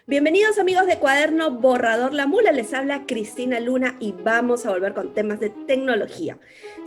Bienvenidos amigos de Cuaderno Borrador La Mula, les habla Cristina Luna y vamos a volver con temas de tecnología.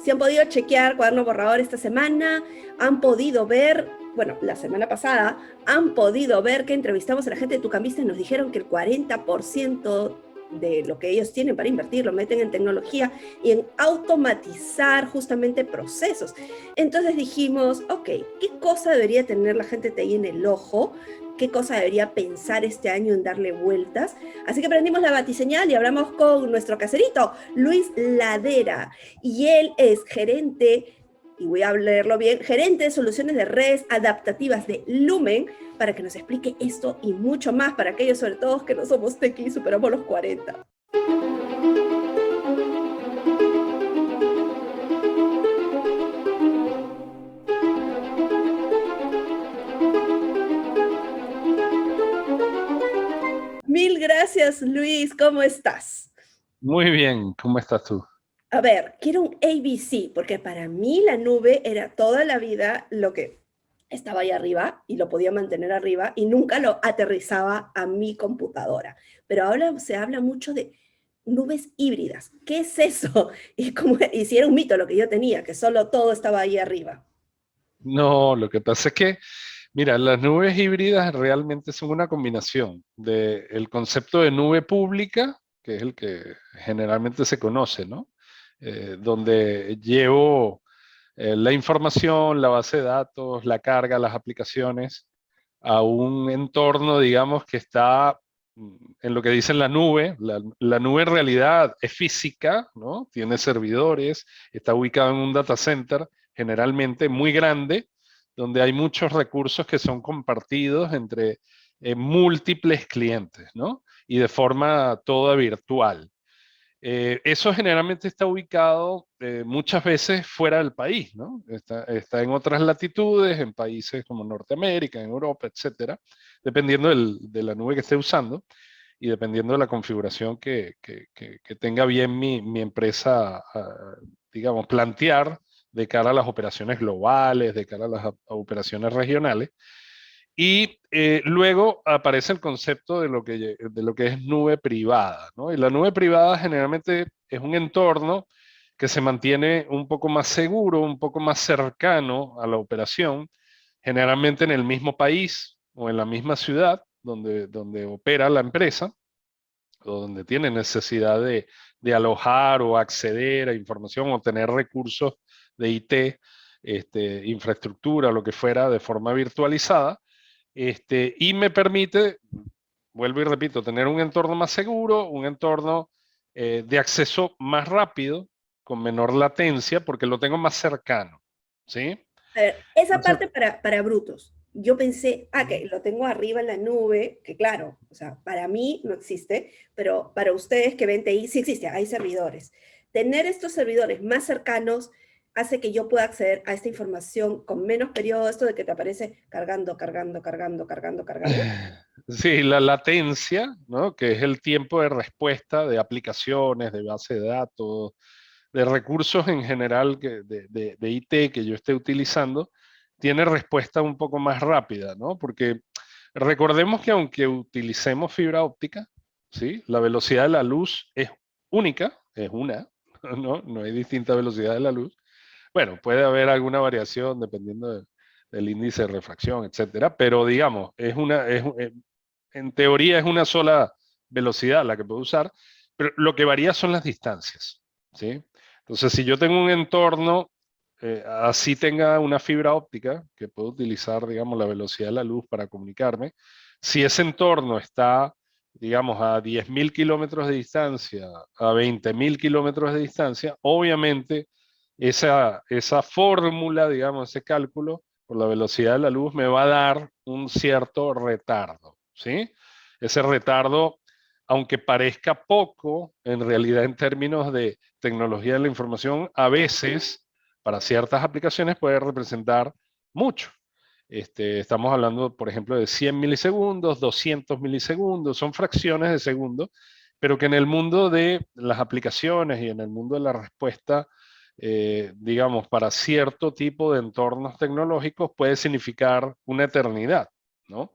Si han podido chequear Cuaderno Borrador esta semana, han podido ver, bueno, la semana pasada, han podido ver que entrevistamos a la gente de Tucambista y nos dijeron que el 40% de lo que ellos tienen para invertir lo meten en tecnología y en automatizar justamente procesos. Entonces dijimos, ok, ¿qué cosa debería tener la gente TI en el ojo? ¿Qué cosa debería pensar este año en darle vueltas? Así que prendimos la batiseñal y hablamos con nuestro caserito, Luis Ladera. Y él es gerente, y voy a leerlo bien, gerente de soluciones de redes adaptativas de Lumen, para que nos explique esto y mucho más para aquellos sobre todo que no somos tequi y superamos los 40. Mil gracias, Luis. ¿Cómo estás? Muy bien, ¿cómo estás tú? A ver, quiero un ABC, porque para mí la nube era toda la vida lo que estaba ahí arriba y lo podía mantener arriba y nunca lo aterrizaba a mi computadora. Pero ahora se habla mucho de nubes híbridas. ¿Qué es eso? Y si era un mito lo que yo tenía, que solo todo estaba ahí arriba. No, lo que pasa es que, mira, las nubes híbridas realmente son una combinación del concepto de nube pública, que es el que generalmente se conoce, ¿no? Donde llevo la información, la base de datos, la carga, las aplicaciones a un entorno, digamos, que está en lo que dicen la nube. La nube en realidad es física, ¿no? Tiene servidores, está ubicado en un data center generalmente muy grande, donde hay muchos recursos que son compartidos entre múltiples clientes, ¿no? Y de forma toda virtual. Eso generalmente está ubicado muchas veces fuera del país, ¿no? Está en otras latitudes, en países como Norteamérica, en Europa, etcétera, dependiendo de la nube que esté usando y dependiendo de la configuración que tenga bien mi empresa, digamos, plantear de cara a las operaciones globales, de cara a las a operaciones regionales. Y luego aparece el concepto de lo que es nube privada, ¿no? Y la nube privada generalmente es un entorno que se mantiene un poco más seguro, un poco más cercano a la operación, generalmente en el mismo país o en la misma ciudad donde opera la empresa o donde tiene necesidad de alojar o acceder a información o tener recursos de IT, infraestructura, lo que fuera, de forma virtualizada, y me permite, vuelvo y repito, tener un entorno más seguro, un entorno de acceso más rápido, con menor latencia, porque lo tengo más cercano, ¿sí? A ver, esa Entonces, parte para brutos. Yo pensé, que lo tengo arriba en la nube, que claro, o sea, para mí no existe, pero para ustedes que ven TI sí existe, hay servidores. Tener estos servidores más cercanos hace que yo pueda acceder a esta información con menos periodo, esto de que te aparece cargando, cargando, cargando, cargando, cargando. sí, la latencia, ¿no? Que es el tiempo de respuesta de aplicaciones, de base de datos, de recursos en general de IT que yo esté utilizando, tiene respuesta un poco más rápida, ¿no? Porque recordemos que aunque utilicemos fibra óptica, ¿sí? La velocidad de la luz es única, es una, ¿no? No hay distinta velocidad de la luz. Bueno, puede haber alguna variación dependiendo del índice de refracción, etcétera, pero digamos, en teoría es una sola velocidad la que puedo usar, pero lo que varía son las distancias, ¿sí? Entonces, si yo tengo un entorno, así tenga una fibra óptica, que puedo utilizar, digamos, la velocidad de la luz para comunicarme, si ese entorno está, digamos, a 10.000 kilómetros de distancia, a 20.000 kilómetros de distancia, obviamente esa fórmula, digamos, ese cálculo por la velocidad de la luz me va a dar un cierto retardo, ¿sí? Ese retardo, aunque parezca poco, en realidad en términos de tecnología de la información, a veces para ciertas aplicaciones puede representar mucho. Estamos hablando, por ejemplo, de 100 milisegundos, 200 milisegundos, son fracciones de segundo, pero que en el mundo de las aplicaciones y en el mundo de la respuesta, digamos, para cierto tipo de entornos tecnológicos puede significar una eternidad, ¿no?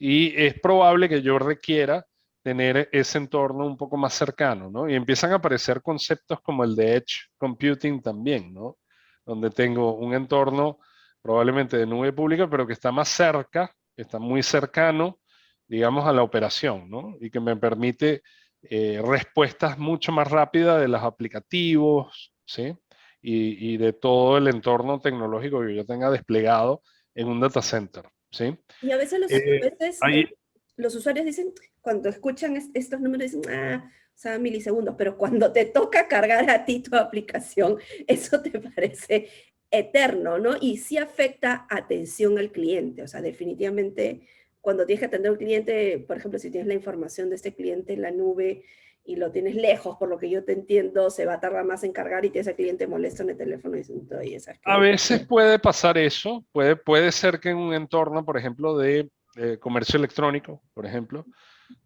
y es probable que yo requiera tener ese entorno un poco más cercano, ¿no? Y empiezan a aparecer conceptos como el de Edge Computing también, ¿no? Donde tengo un entorno probablemente de nube pública, pero que está más cerca, que está muy cercano, digamos, a la operación, ¿no? Y que me permite respuestas mucho más rápidas de los aplicativos, ¿sí? Y de todo el entorno tecnológico que yo tenga desplegado en un data center, ¿sí? Y a veces Eh, ahí, los usuarios dicen, cuando escuchan estos números, dicen, o sea, milisegundos, pero cuando te toca cargar a ti tu aplicación, eso te parece eterno, ¿no? Y sí afecta atención al cliente, o sea, definitivamente cuando tienes que atender a un cliente, por ejemplo, si tienes la información de este cliente en la nube y lo tienes lejos, por lo que yo te entiendo, se va a tardar más en cargar y tienes al cliente molesto en el teléfono y diciendo, oye, ¿sabes a qué? veces puede pasar eso, puede ser que en un entorno, por ejemplo, de comercio electrónico, por ejemplo,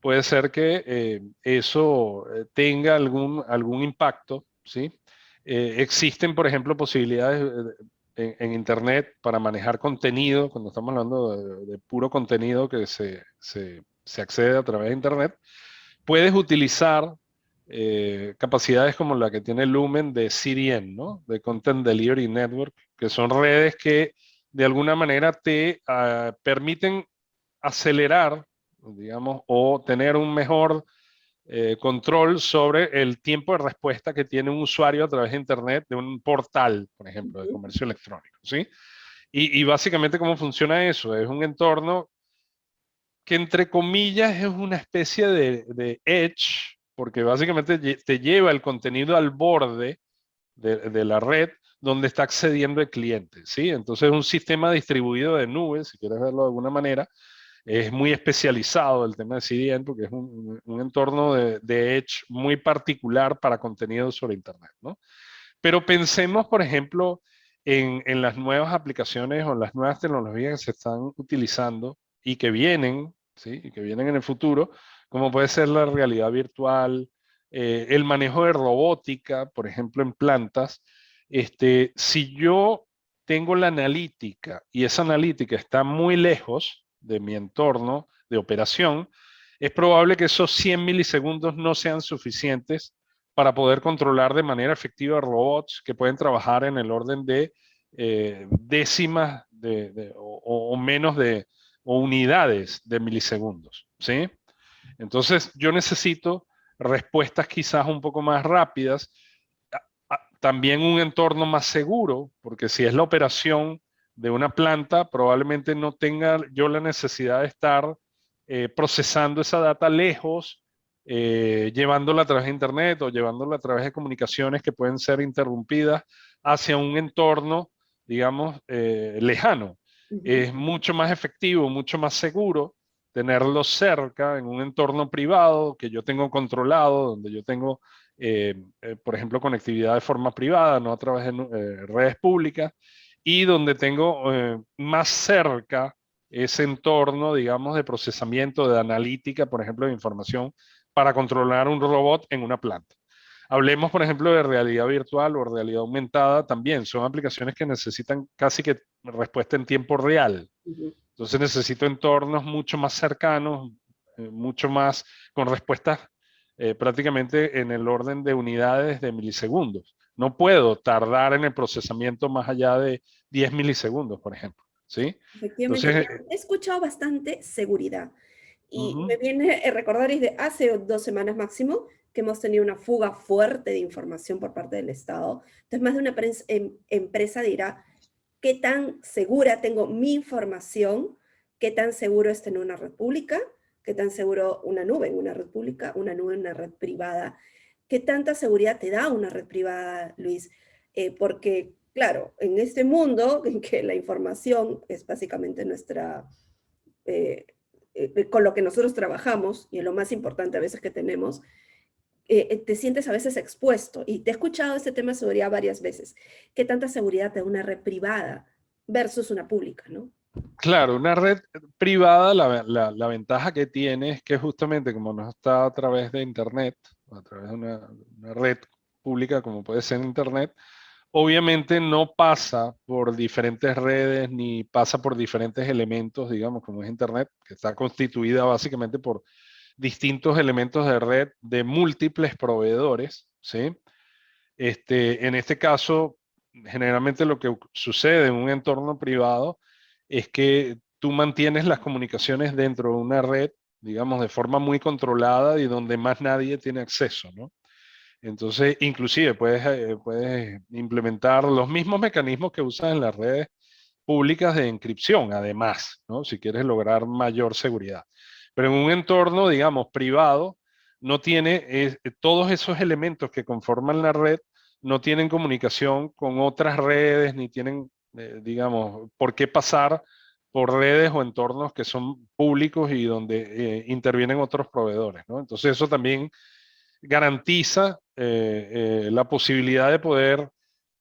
puede ser que eso tenga algún impacto, ¿sí? Existen, por ejemplo, posibilidades en Internet para manejar contenido, cuando estamos hablando de puro contenido que se accede a través de Internet. Puedes utilizar capacidades como la que tiene Lumen de CDN, ¿no? De Content Delivery Network, que son redes que de alguna manera te permiten acelerar, digamos, o tener un mejor control sobre el tiempo de respuesta que tiene un usuario a través de Internet de un portal, por ejemplo, de comercio electrónico, ¿sí? Y básicamente cómo funciona eso, es un entorno que entre comillas es una especie de edge, porque básicamente te lleva el contenido al borde de la red donde está accediendo el cliente, ¿sí? Entonces es un sistema distribuido de nubes, si quieres verlo de alguna manera, es muy especializado el tema de CDN porque es un entorno de Edge muy particular para contenido sobre Internet, ¿no? Pero pensemos, por ejemplo, en las nuevas aplicaciones o las nuevas tecnologías que se están utilizando y que vienen, ¿sí? Y que vienen en el futuro, como puede ser la realidad virtual, el manejo de robótica, por ejemplo, en plantas. Si yo tengo la analítica y esa analítica está muy lejos de mi entorno de operación, es probable que esos 100 milisegundos no sean suficientes para poder controlar de manera efectiva robots que pueden trabajar en el orden de décimas o menos de o unidades de milisegundos, ¿sí? Entonces yo necesito respuestas quizás un poco más rápidas, también un entorno más seguro, porque si es la operación de una planta, probablemente no tenga yo la necesidad de estar procesando esa data lejos, llevándola a través de Internet o llevándola a través de comunicaciones que pueden ser interrumpidas hacia un entorno, digamos, lejano. Uh-huh. Es mucho más efectivo, mucho más seguro tenerlo cerca en un entorno privado que yo tengo controlado, donde yo tengo por ejemplo, conectividad de forma privada, no a través de redes públicas, y donde tengo más cerca ese entorno, digamos, de procesamiento, de analítica, por ejemplo, de información para controlar un robot en una planta. Hablemos, por ejemplo, de realidad virtual o realidad aumentada también. Son aplicaciones que necesitan casi que respuesta en tiempo real. Uh-huh. Entonces necesito entornos mucho más cercanos, mucho más con respuestas prácticamente en el orden de unidades de milisegundos. No puedo tardar en el procesamiento más allá de 10 milisegundos, por ejemplo. ¿Sí? Efectivamente, Entonces, he escuchado bastante seguridad y uh me -huh, viene a recordar desde hace 2 semanas máximo que hemos tenido una fuga fuerte de información por parte del Estado. Entonces, más de una empresa dirá, ¿qué tan segura tengo mi información? ¿Qué tan seguro es tener una red pública? ¿Qué tan seguro una nube en una red pública? Una nube en una red privada. ¿Qué tanta seguridad te da una red privada, Luis? Porque, claro, en este mundo en que la información es básicamente nuestra, eh, con lo que nosotros trabajamos y es lo más importante a veces que tenemos, te sientes a veces expuesto. Y te he escuchado este tema de seguridad varias veces. ¿Qué tanta seguridad te da una red privada versus una pública, no? claro, una red privada, la ventaja que tiene es que justamente como no está a través de Internet, o a través de una red pública como puede ser Internet, obviamente no pasa por diferentes redes ni pasa por diferentes elementos, digamos, como es Internet, que está constituida básicamente por distintos elementos de red de múltiples proveedores, ¿sí? En este caso, generalmente lo que sucede en un entorno privado es que tú mantienes las comunicaciones dentro de una red, digamos, de forma muy controlada y donde más nadie tiene acceso, ¿no? Entonces, inclusive puedes implementar los mismos mecanismos que usas en las redes públicas de encripción, además, ¿no? Si quieres lograr mayor seguridad. Pero en un entorno, digamos, privado, no tiene todos esos elementos que conforman la red, no tienen comunicación con otras redes, ni tienen, digamos, por qué pasar por redes o entornos que son públicos y donde intervienen otros proveedores, ¿no? Entonces eso también garantiza la posibilidad de poder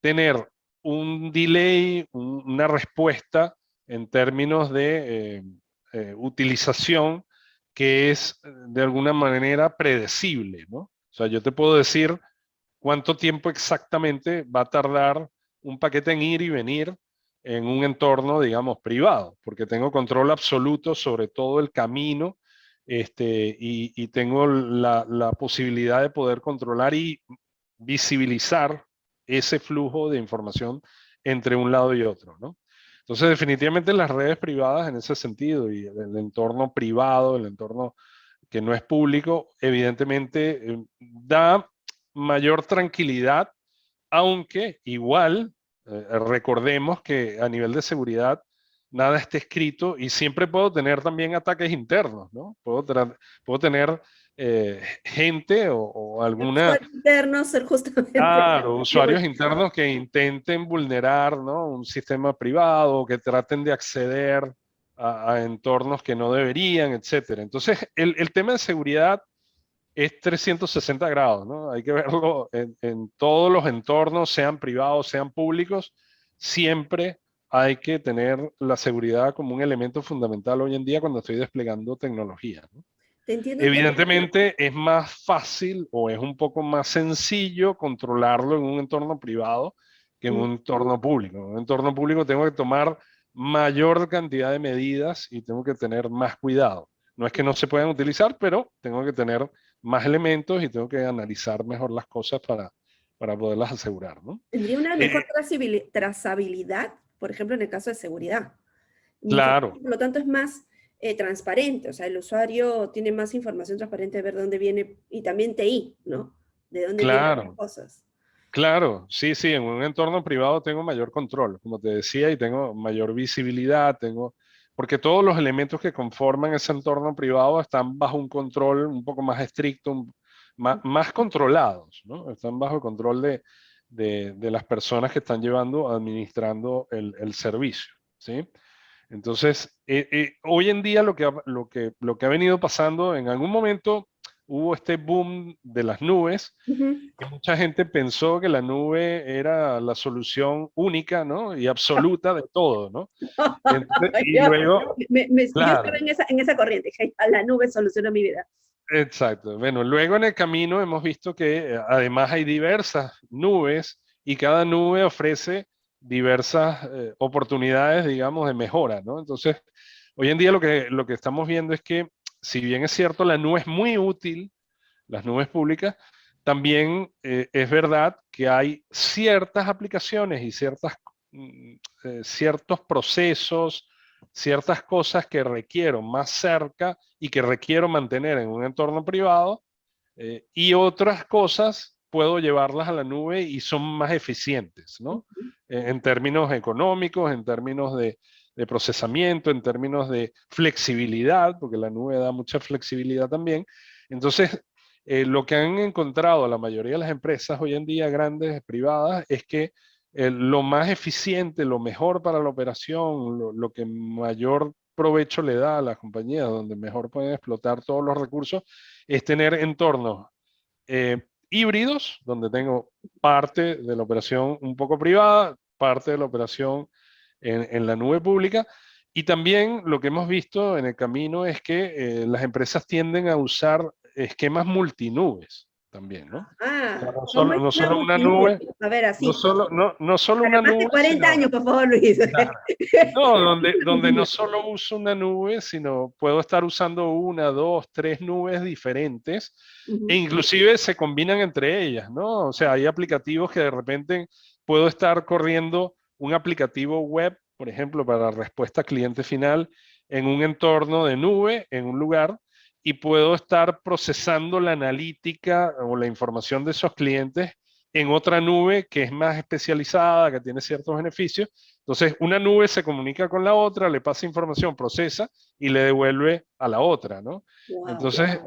tener un delay, una respuesta en términos de utilización que es de alguna manera predecible, ¿no? O sea, yo te puedo decir cuánto tiempo exactamente va a tardar un paquete en ir y venir en un entorno, digamos, privado, porque tengo control absoluto sobre todo el camino, y tengo la posibilidad de poder controlar y visibilizar ese flujo de información entre un lado y otro, ¿no? Entonces, definitivamente las redes privadas en ese sentido y el entorno privado, el entorno que no es público, evidentemente da mayor tranquilidad, aunque igual recordemos que a nivel de seguridad nada está escrito y siempre puedo tener también ataques internos, ¿no? Puedo tener gente o El alguna, usuario interno ser justamente claro, usuarios internos que intenten vulnerar, ¿no? Un sistema privado, que traten de acceder a entornos que no deberían, etcétera. Entonces, el tema de seguridad es 360 grados, ¿no? Hay que verlo en todos los entornos, sean privados, sean públicos, siempre hay que tener la seguridad como un elemento fundamental hoy en día cuando estoy desplegando tecnología, ¿no? Te entiendo que Evidentemente es más fácil o es un poco más sencillo controlarlo en un entorno privado que en un entorno público. En un entorno público tengo que tomar mayor cantidad de medidas y tengo que tener más cuidado. No es que no se puedan utilizar, pero tengo que tener más elementos y tengo que analizar mejor las cosas para poderlas asegurar, ¿no? tendría una Eh, mejor trazabilidad, por ejemplo, en el caso de seguridad. Mi información, claro, por lo tanto, es más transparente, o sea, el usuario tiene más información transparente de ver dónde viene, y también TI, ¿no? De dónde vienen las claro. cosas. Claro, sí, sí, en un entorno privado tengo mayor control, como te decía, y tengo mayor visibilidad, porque todos los elementos que conforman ese entorno privado están bajo un control un poco más estricto, más controlados, ¿no? Están bajo el control de las personas que están llevando, administrando el servicio, ¿sí? Entonces, hoy en día lo que ha venido pasando, en algún momento hubo este boom de las nubes, Ujú. que mucha gente pensó que la nube era la solución única, ¿no? Y absoluta de todo, ¿no? Y Yo, luego, yo claro, estaba en esa corriente, que a la nube soluciona mi vida. exacto. Bueno, luego en el camino hemos visto que además hay diversas nubes y cada nube ofrece diversas oportunidades, digamos, de mejora, ¿no? Entonces, hoy en día lo que estamos viendo es que, si bien es cierto, la nube es muy útil, las nubes públicas, también es verdad que hay ciertas aplicaciones y mm, ciertos procesos, ciertas cosas que requiero más cerca y que requiero mantener en un entorno privado, y otras cosas puedo llevarlas a la nube y son más eficientes, ¿no? En términos económicos, en términos de procesamiento, en términos de flexibilidad, porque la nube da mucha flexibilidad también. Entonces, lo que han encontrado la mayoría de las empresas hoy en día, grandes, privadas, es que lo más eficiente, lo mejor para la operación, lo que mayor provecho le da a las compañías, donde mejor pueden explotar todos los recursos, es tener entornos híbridos, donde tengo parte de la operación un poco privada, parte de la operación en la nube pública. Y también lo que hemos visto en el camino es que las empresas tienden a usar esquemas multinubes. también, ¿no? O sea, Ah, no ¿cómo solo, es no una solo una multinube? nube, A ver, no así. solo, no solo Para una más de nube, 40 sino años, por favor, Luis. claro. No, donde no solo uso una nube, sino puedo estar usando una, dos, tres nubes diferentes e Ujú. inclusive se combinan entre ellas, ¿no? O sea, hay aplicativos que de repente puedo estar corriendo un aplicativo web, por ejemplo, para respuesta cliente final en un entorno de nube, en un lugar, y puedo estar procesando la analítica o la información de esos clientes en otra nube que es más especializada, que tiene ciertos beneficios. Entonces, una nube se comunica con la otra, le pasa información, procesa y le devuelve a la otra, ¿no? Wow. Entonces,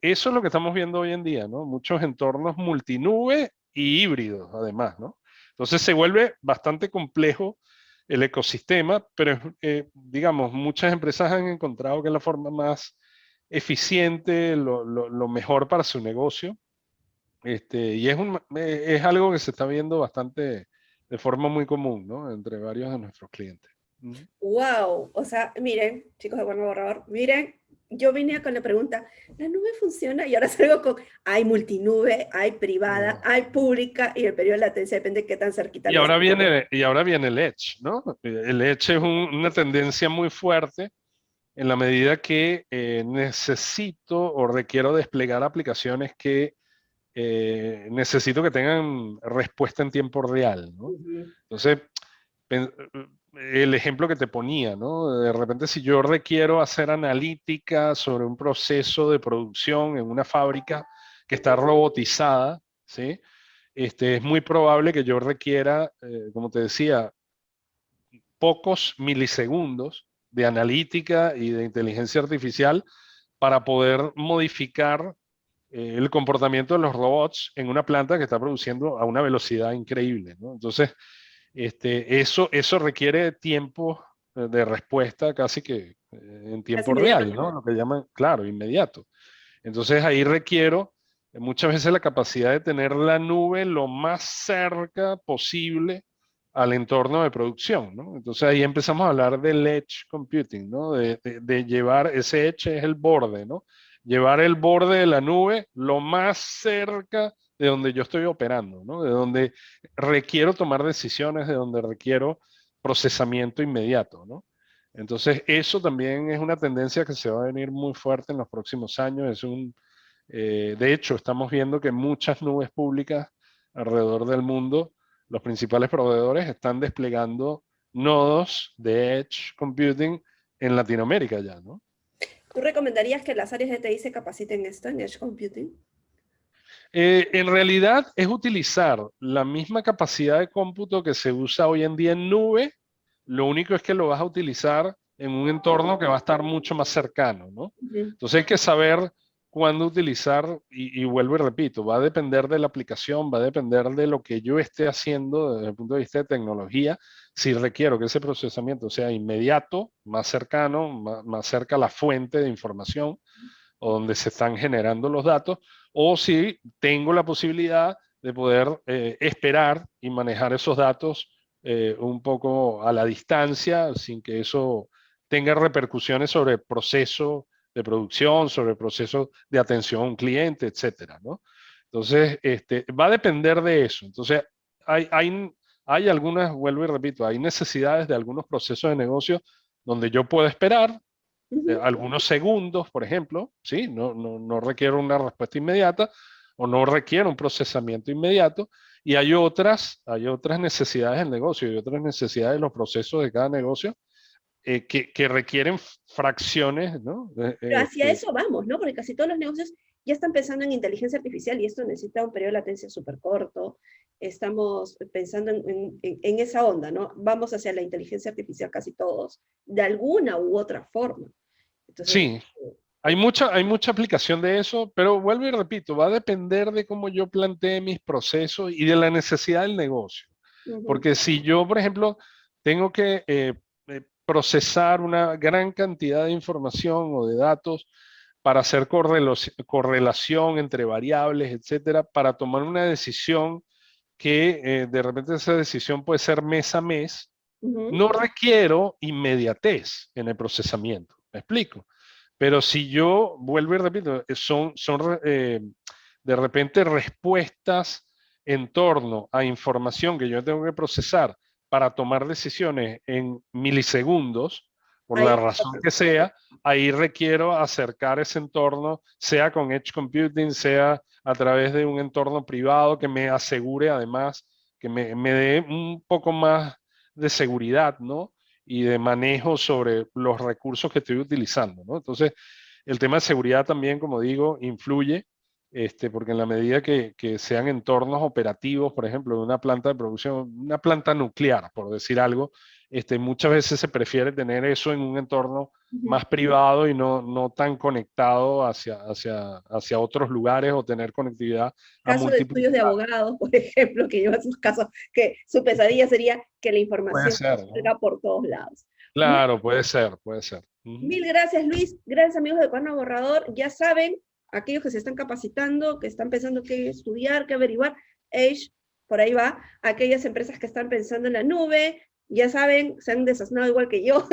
eso es lo que estamos viendo hoy en día, ¿no? Muchos entornos multinube y híbridos, además, ¿no? Entonces, se vuelve bastante complejo el ecosistema, pero, digamos, muchas empresas han encontrado que es la forma más eficiente, lo mejor para su negocio. Y es algo que se está viendo bastante de forma muy común, ¿no? Entre varios de nuestros clientes. Ujú. Wow. O sea, miren, chicos de Cuerno Borrador, miren, yo vine con la pregunta, ¿la nube funciona? Y ahora salgo con, hay multinube, hay privada, No. hay pública, y el periodo de latencia depende de qué tan cerquita lo esté. Y ahora viene el Edge, ¿no? El Edge es una tendencia muy fuerte en la medida que necesito o requiero desplegar aplicaciones que necesito que tengan respuesta en tiempo real, ¿no? Ujú. Entonces, pen- el ejemplo que te ponía, ¿no? De repente, si yo requiero hacer analítica sobre un proceso de producción en una fábrica que está robotizada, ¿sí? Es muy probable que yo requiera, como te decía, pocos milisegundos de analítica y de inteligencia artificial para poder modificar el comportamiento de los robots en una planta que está produciendo a una velocidad increíble, ¿no? Entonces, eso requiere tiempo de respuesta casi que en Casi tiempo inmediato. real, ¿no? Lo que llaman, claro, inmediato. Entonces ahí requiero muchas veces la capacidad de tener la nube lo más cerca posible al entorno de producción, ¿no? Entonces ahí empezamos a hablar del edge computing, ¿no? De llevar, ese edge es el borde, ¿no? Llevar el borde de la nube lo más cerca de donde yo estoy operando, ¿no? De donde requiero tomar decisiones, de donde requiero procesamiento inmediato, ¿no? Entonces, eso también es una tendencia que se va a venir muy fuerte en los próximos años. De hecho, estamos viendo que muchas nubes públicas alrededor del mundo, los principales proveedores están desplegando nodos de Edge Computing en Latinoamérica ya, ¿no? ¿Tú recomendarías que las áreas de TI se capaciten en esto, en Edge Computing? En realidad es utilizar la misma capacidad de cómputo que se usa hoy en día en nube, lo único es que lo vas a utilizar en un entorno que va a estar mucho más cercano, ¿no? Ujú. Entonces hay que saber cuándo utilizar, y vuelvo y repito, va a depender de la aplicación, va a depender de lo que yo esté haciendo desde el punto de vista de tecnología, si requiero que ese procesamiento sea inmediato, más cercano, más cerca a la fuente de información o donde se están generando los datos, o si tengo la posibilidad de poder esperar y manejar esos datos un poco a la distancia, sin que eso tenga repercusiones sobre el proceso de producción, sobre el proceso de atención a un cliente, etcétera, ¿no? Entonces, va a depender de eso. Entonces, hay algunas, vuelvo y repito, hay necesidades de algunos procesos de negocio donde yo puedo esperar Ujú. algunos segundos, por ejemplo, ¿sí? No requiero una respuesta inmediata o no requiere un procesamiento inmediato. Y hay otras necesidades del negocio y otras necesidades de los procesos de cada negocio que requieren fracciones, ¿no? Pero hacia eso vamos, ¿no? Porque casi todos los negocios ya están pensando en inteligencia artificial y esto necesita un periodo de latencia súper corto. Estamos pensando en esa onda, ¿no? Vamos hacia la inteligencia artificial casi todos, de alguna u otra forma. Entonces, Sí, hay mucha aplicación de eso, pero vuelvo y repito, va a depender de cómo yo plantee mis procesos y de la necesidad del negocio. ujú, Porque si yo, por ejemplo, tengo que procesar una gran cantidad de información o de datos para hacer correlación entre variables, etcétera, para tomar una decisión que de repente esa decisión puede ser mes a mes, ujú. no requiero inmediatez en el procesamiento. ¿Me explico? Pero si yo vuelvo y repito, son de repente respuestas en torno a información que yo tengo que procesar para tomar decisiones en milisegundos, por la razón que sea, ahí requiero acercar ese entorno, sea con Edge Computing, sea a través de un entorno privado que me asegure además, que me dé un poco más de seguridad, ¿no? Y de manejo sobre los recursos que estoy utilizando, ¿no? Entonces, el tema de seguridad también, como digo, influye, porque en la medida que sean entornos operativos, por ejemplo, de una planta de producción, una planta nuclear, por decir algo, muchas veces se prefiere tener eso en un entorno más privado y no tan conectado hacia otros lugares o tener conectividad a Caso de múltiples estudios de lugares. abogados, por ejemplo, que lleva sus casos, que su pesadilla sería que la Puede información ser, ¿no? salga por todos lados. Claro, puede ser, puede ser. Mil gracias, Luis. Gracias, amigos de Cuaderno Borrador. Ya saben, aquellos que se están capacitando, que están pensando qué estudiar, qué averiguar, Age, por ahí va. Aquellas empresas que están pensando en la nube, ya saben, se han desasnado igual que yo.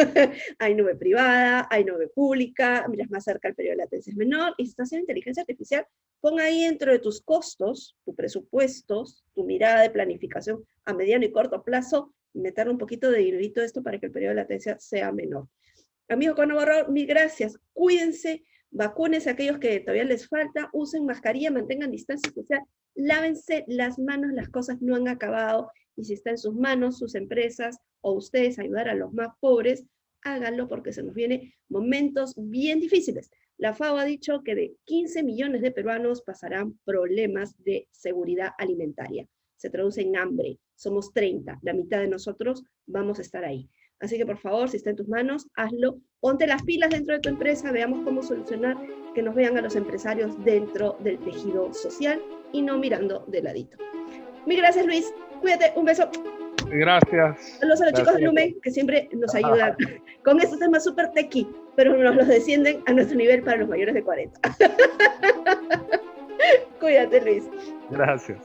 Hay nube privada, hay nube pública, miras más cerca el periodo de latencia es menor, y si estás haciendo inteligencia artificial, pon ahí dentro de tus costos, tus presupuestos, tu mirada de planificación a mediano y corto plazo, meterle un poquito de dinerito a esto para que el periodo de latencia sea menor. Amigos con Borrador, mil gracias. Cuídense, vacúnense a aquellos que todavía les falta, usen mascarilla, mantengan distancia social, lávense las manos, las cosas no han acabado, y si está en sus manos, sus empresas o ustedes ayudar a los más pobres, háganlo porque se nos vienen momentos bien difíciles. La FAO ha dicho que de 15 millones de peruanos pasarán problemas de seguridad alimentaria. Se traduce en hambre. Somos 30, la mitad de nosotros vamos a estar ahí. Así que por favor, si está en tus manos, hazlo. Ponte las pilas dentro de tu empresa, veamos cómo solucionar que nos vean a los empresarios dentro del tejido social y no mirando de ladito. Mil gracias, Luis. Cuídate, un beso. Gracias. Saludos a los chicos de Lumen que siempre nos ayudan con estos temas súper tequi, pero nos los descienden a nuestro nivel para los mayores de 40. Cuídate, Luis. Gracias.